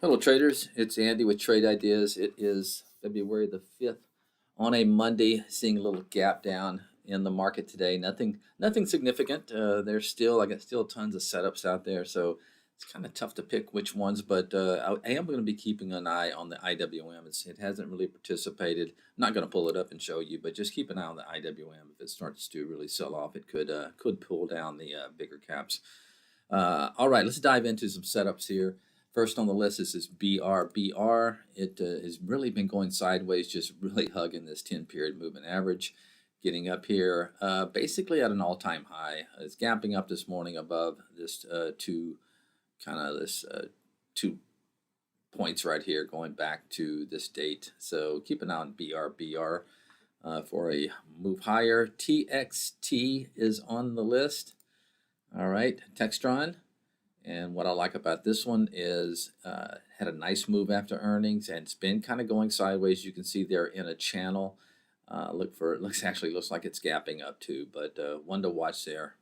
Hello traders, it's Andy with Trade Ideas. It is February the 5th on a Monday, seeing a little gap down in the market today. Nothing significant. I got still tons of setups out there, so it's kind of tough to pick which ones, but I am going to be keeping an eye on the IWM. It hasn't really participated. I'm not going to pull it up and show you, but just keep an eye on the IWM. If it starts to really sell off, it could pull down the bigger caps. All right, let's dive into some setups here. First on the list is this BRBR. It has really been going sideways, just really hugging this 10-period moving average, getting up here basically at an all-time high. It's gapping up this morning above this two points right here, going back to this date. So keep an eye on BRBR for a move higher. TXT is on the list. All right, Textron. And what I like about this one is had a nice move after earnings, and it's been kind of going sideways. You can see they're in a channel. Looks like it's gapping up too, but one to watch there.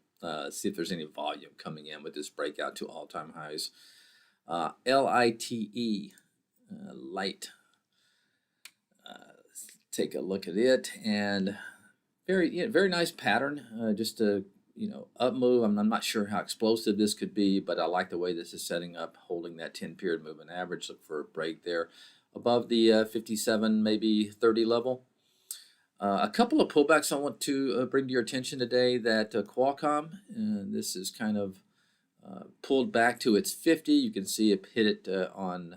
See if there's any volume coming in with this breakout to all-time highs. LITE, LITE. Take a look at it, and very nice pattern. Just a up move. I'm not sure how explosive this could be, but I like the way this is setting up, holding that 10-period moving average. Look for a break there above the 57, maybe 30 level. A couple of pullbacks I want to bring to your attention today. That Qualcomm, this is kind of pulled back to its 50. You can see it hit it on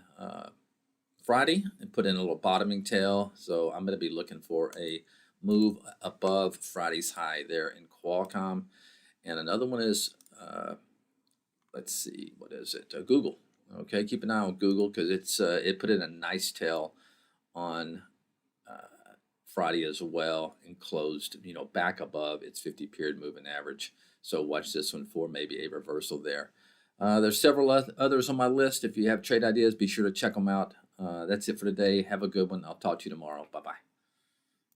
Friday and put in a little bottoming tail. So I'm going to be looking for a move above Friday's high there in Qualcomm. And another one is, let's see, what is it? Google. Okay, keep an eye on Google because it put in a nice tail on Friday as well and closed, back above its 50-period moving average. So watch this one for maybe a reversal there. There's several others on my list. If you have trade ideas, be sure to check them out. That's it for today. Have a good one. I'll talk to you tomorrow. Bye-bye.